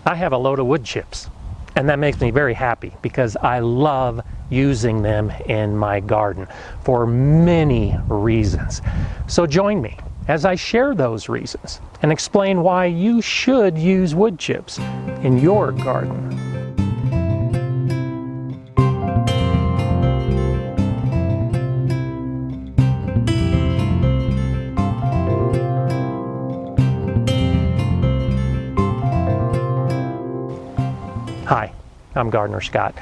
I have a load of wood chips, and that makes me very happy because I love using them in my garden for many reasons. So join me as I share those reasons and explain why you should use wood chips in your garden. Hi, I'm GardenerScott,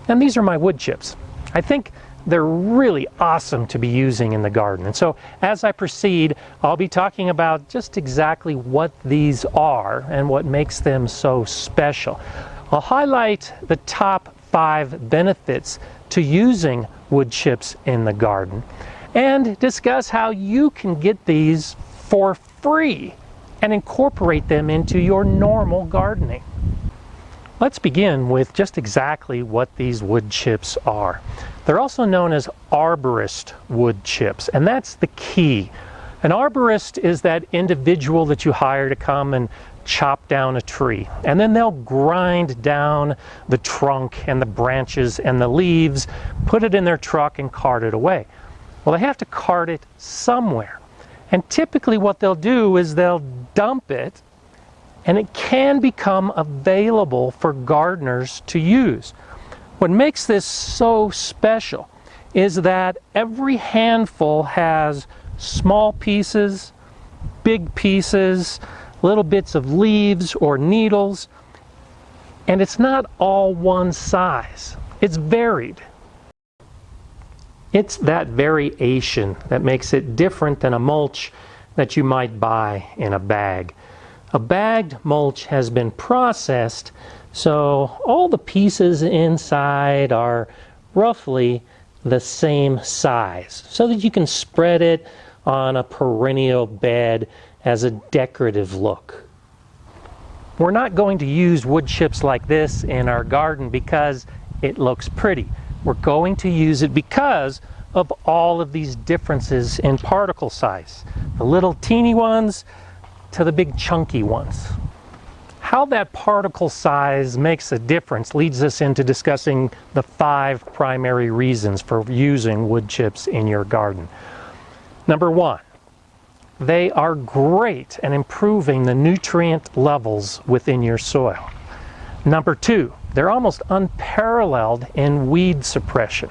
and these are my wood chips. I think they're really awesome to be using in the garden. And so as I proceed, I'll be talking about just exactly what these are and what makes them so special. I'll highlight the top 5 benefits to using wood chips in the garden and discuss how you can get these for free and incorporate them into your normal gardening. Let's begin with just exactly what these wood chips are. They're also known as arborist wood chips, and that's the key. An arborist is that individual that you hire to come and chop down a tree, and then they'll grind down the trunk and the branches and the leaves, put it in their truck and cart it away. Well, they have to cart it somewhere, and typically what they'll do is they'll dump it, and it can become available for gardeners to use. What makes this so special is that every handful has small pieces, big pieces, little bits of leaves or needles, and it's not all one size. It's varied. It's that variation that makes it different than a mulch that you might buy in a bag. A bagged mulch has been processed, so all the pieces inside are roughly the same size, so that you can spread it on a perennial bed as a decorative look. We're not going to use wood chips like this in our garden because it looks pretty. We're going to use it because of all of these differences in particle size. The little teeny ones to the big chunky ones. How that particle size makes a difference leads us into discussing the 5 primary reasons for using wood chips in your garden. Number 1, they are great at improving the nutrient levels within your soil. Number 2, they're almost unparalleled in weed suppression.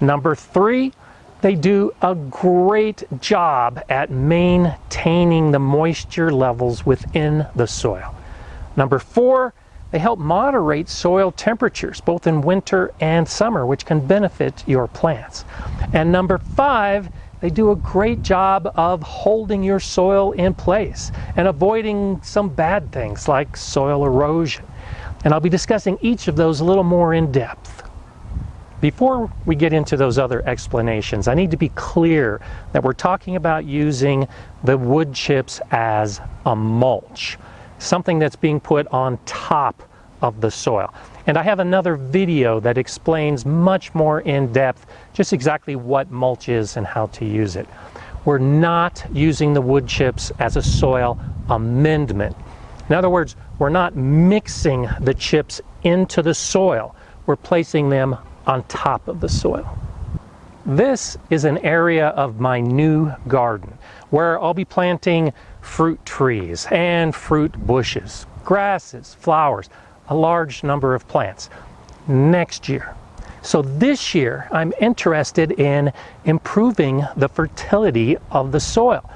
Number 3, they do a great job at maintaining the moisture levels within the soil. Number 4, they help moderate soil temperatures both in winter and summer, which can benefit your plants. And number 5, they do a great job of holding your soil in place and avoiding some bad things like soil erosion. And I'll be discussing each of those a little more in depth. Before we get into those other explanations, I need to be clear that we're talking about using the wood chips as a mulch, something that's being put on top of the soil. And I have another video that explains much more in depth just exactly what mulch is and how to use it. We're not using the wood chips as a soil amendment. In other words, we're not mixing the chips into the soil. We're placing them on top of the soil. This is an area of my new garden where I'll be planting fruit trees and fruit bushes, grasses, flowers, a large number of plants next year. So this year I'm interested in improving the fertility of the soil.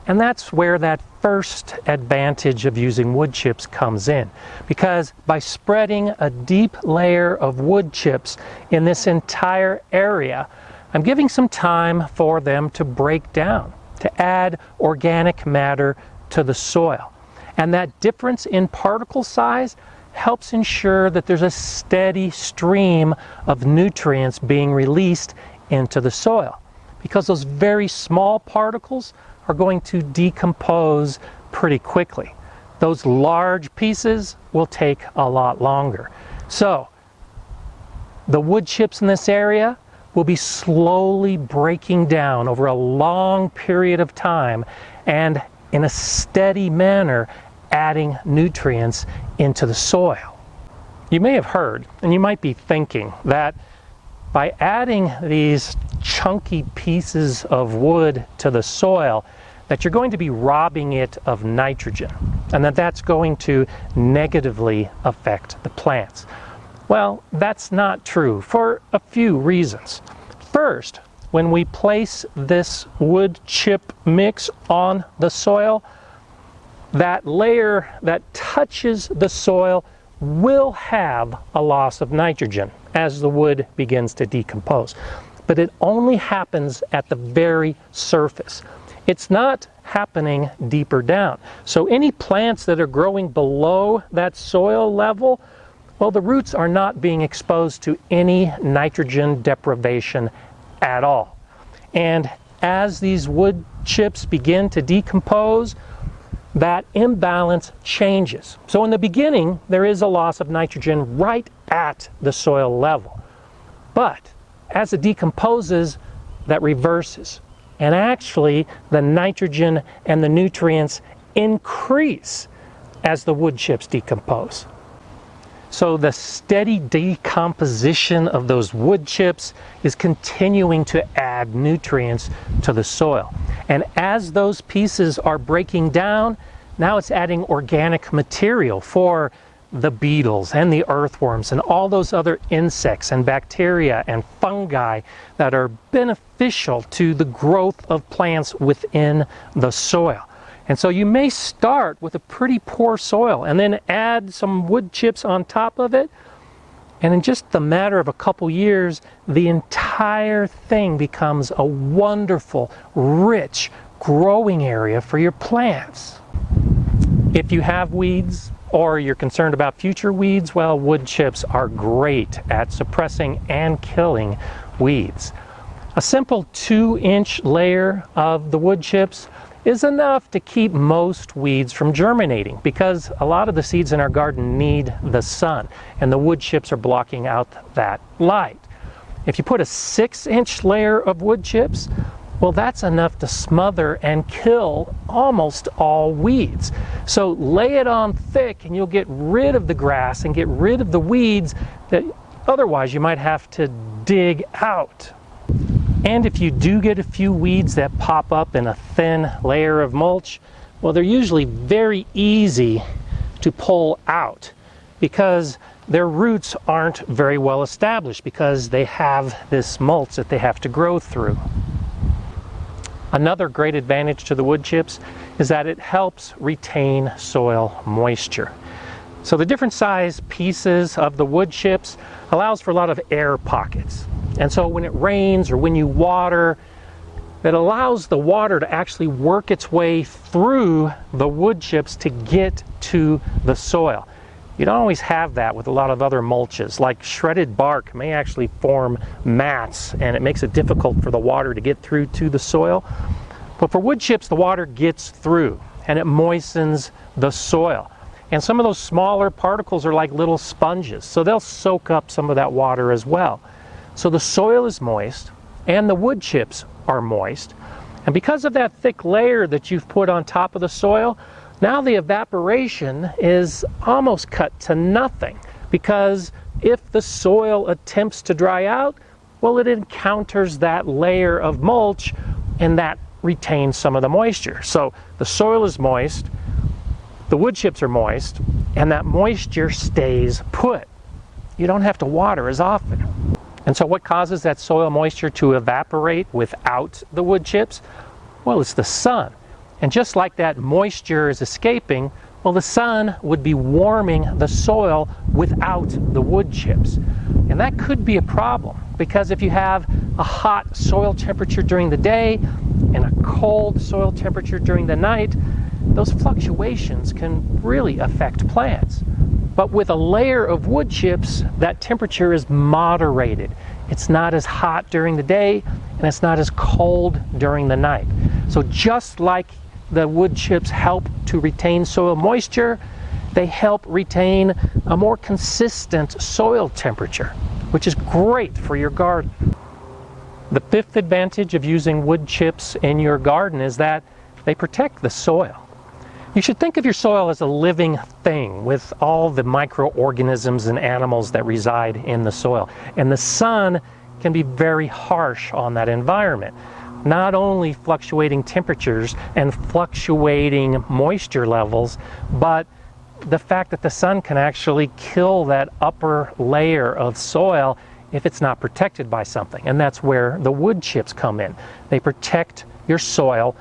And that's where that first advantage of using wood chips comes in. Because by spreading a deep layer of wood chips in this entire area, I'm giving some time for them to break down, to add organic matter to the soil. And that difference in particle size helps ensure that there's a steady stream of nutrients being released into the soil. Because those very small particles are going to decompose pretty quickly. Those large pieces will take a lot longer. So the wood chips in this area will be slowly breaking down over a long period of time and in a steady manner adding nutrients into the soil. You may have heard, and you might be thinking, that by adding these chunky pieces of wood to the soil, that you're going to be robbing it of nitrogen, and that that's going to negatively affect the plants. Well, that's not true for a few reasons. First, when we place this wood chip mix on the soil, that layer that touches the soil will have a loss of nitrogen as the wood begins to decompose. But it only happens at the very surface. It's not happening deeper down. So any plants that are growing below that soil level, well, the roots are not being exposed to any nitrogen deprivation at all. And as these wood chips begin to decompose, that imbalance changes. So in the beginning, there is a loss of nitrogen right at the soil level. But as it decomposes, that reverses. And actually, the nitrogen and the nutrients increase as the wood chips decompose. So the steady decomposition of those wood chips is continuing to add nutrients to the soil. And as those pieces are breaking down, now it's adding organic material for the beetles and the earthworms and all those other insects and bacteria and fungi that are beneficial to the growth of plants within the soil. And so you may start with a pretty poor soil and then add some wood chips on top of it, and in just the matter of a couple years, the entire thing becomes a wonderful, rich, growing area for your plants. If you have weeds, or you're concerned about future weeds, well, wood chips are great at suppressing and killing weeds. A simple 2-inch layer of the wood chips is enough to keep most weeds from germinating, because a lot of the seeds in our garden need the sun, and the wood chips are blocking out that light. If you put a 6-inch layer of wood chips, well, that's enough to smother and kill almost all weeds. So lay it on thick and you'll get rid of the grass and get rid of the weeds that otherwise you might have to dig out. And if you do get a few weeds that pop up in a thin layer of mulch, well, they're usually very easy to pull out because their roots aren't very well established, because they have this mulch that they have to grow through. Another great advantage to the wood chips is that it helps retain soil moisture. So the different size pieces of the wood chips allows for a lot of air pockets. And so when it rains or when you water, it allows the water to actually work its way through the wood chips to get to the soil. You don't always have that with a lot of other mulches. Like shredded bark may actually form mats, and it makes it difficult for the water to get through to the soil. But for wood chips, the water gets through and it moistens the soil. And some of those smaller particles are like little sponges, so they'll soak up some of that water as well. So the soil is moist and the wood chips are moist. And because of that thick layer that you've put on top of the soil, now the evaporation is almost cut to nothing, because if the soil attempts to dry out, well, it encounters that layer of mulch and that retains some of the moisture. So the soil is moist, the wood chips are moist, and that moisture stays put. You don't have to water as often. And so what causes that soil moisture to evaporate without the wood chips? Well, it's the sun. And just like that moisture is escaping, well, the sun would be warming the soil without the wood chips. And that could be a problem, because if you have a hot soil temperature during the day and a cold soil temperature during the night, those fluctuations can really affect plants. But with a layer of wood chips, that temperature is moderated. It's not as hot during the day and it's not as cold during the night. So just like the wood chips help to retain soil moisture, they help retain a more consistent soil temperature, which is great for your garden. The fifth advantage of using wood chips in your garden is that they protect the soil. You should think of your soil as a living thing with all the microorganisms and animals that reside in the soil. And the sun can be very harsh on that environment. Not only fluctuating temperatures and fluctuating moisture levels, but the fact that the sun can actually kill that upper layer of soil if it's not protected by something. And that's where the wood chips come in. They protect your soil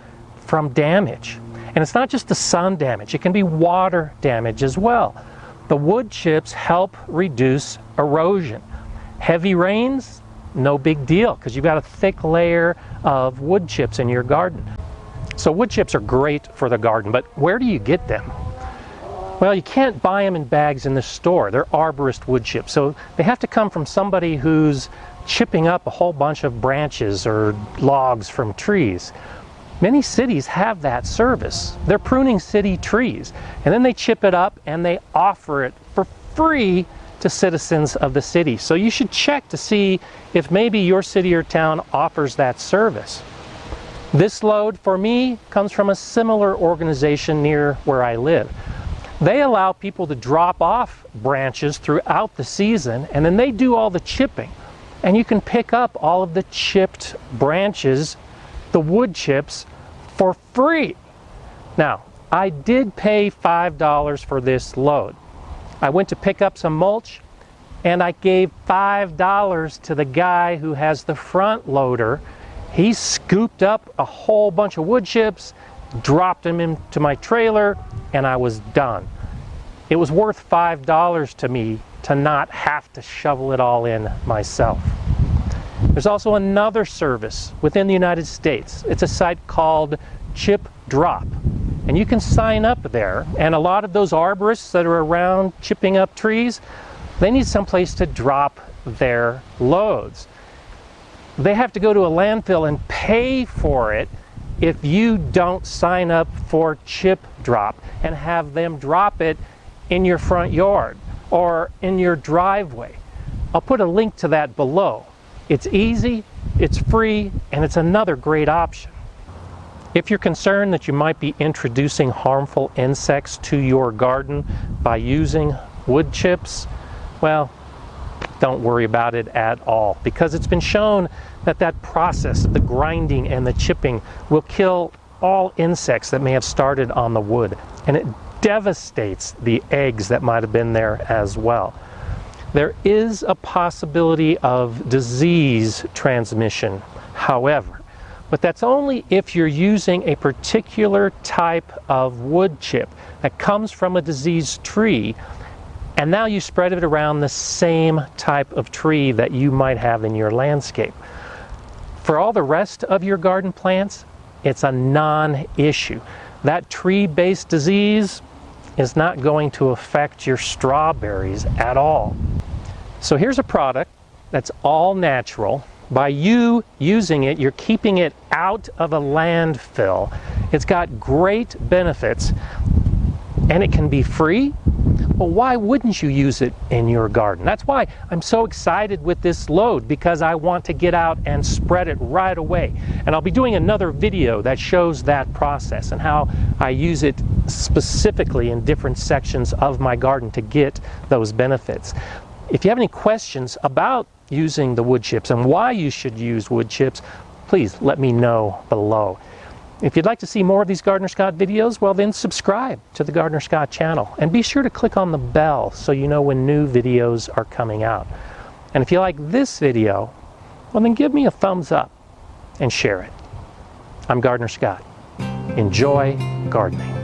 from damage. And it's not just the sun damage, it can be water damage as well. The wood chips help reduce erosion. Heavy rains, no big deal, because you've got a thick layer of wood chips in your garden. So wood chips are great for the garden, but where do you get them? Well, you can't buy them in bags in the store. They're arborist wood chips, so they have to come from somebody who's chipping up a whole bunch of branches or logs from trees. Many cities have that service. They're pruning city trees, and then they chip it up and they offer it for free to citizens of the city. So you should check to see if maybe your city or town offers that service. This load for me comes from a similar organization near where I live. They allow people to drop off branches throughout the season, and then they do all the chipping. And you can pick up all of the chipped branches, the wood chips, for free. Now, I did pay $5 for this load. I went to pick up some mulch, and I gave $5 to the guy who has the front loader. He scooped up a whole bunch of wood chips, dropped them into my trailer, and I was done. It was worth $5 to me to not have to shovel it all in myself. There's also another service within the United States. It's a site called Chip Drop, and you can sign up there. And a lot of those arborists that are around chipping up trees, they need someplace to drop their loads. They have to go to a landfill and pay for it if you don't sign up for Chip Drop and have them drop it in your front yard or in your driveway. I'll put a link to that below. It's easy, it's free, and it's another great option. If you're concerned that you might be introducing harmful insects to your garden by using wood chips, well, don't worry about it at all, because it's been shown that that process, the grinding and the chipping, will kill all insects that may have started on the wood, and it devastates the eggs that might have been there as well. There is a possibility of disease transmission, however, but that's only if you're using a particular type of wood chip that comes from a diseased tree, and now you spread it around the same type of tree that you might have in your landscape. For all the rest of your garden plants, it's a non-issue. That tree-based disease is not going to affect your strawberries at all. So here's a product that's all natural. By you using it, you're keeping it out of a landfill. It's got great benefits, and it can be free. Well, why wouldn't you use it in your garden? That's why I'm so excited with this load, because I want to get out and spread it right away. And I'll be doing another video that shows that process and how I use it specifically in different sections of my garden to get those benefits. If you have any questions about using the wood chips and why you should use wood chips, please let me know below. If you'd like to see more of these GardenerScott videos, well then subscribe to the GardenerScott channel, and be sure to click on the bell so you know when new videos are coming out. And if you like this video, well then give me a thumbs up and share it. I'm GardenerScott. Enjoy gardening.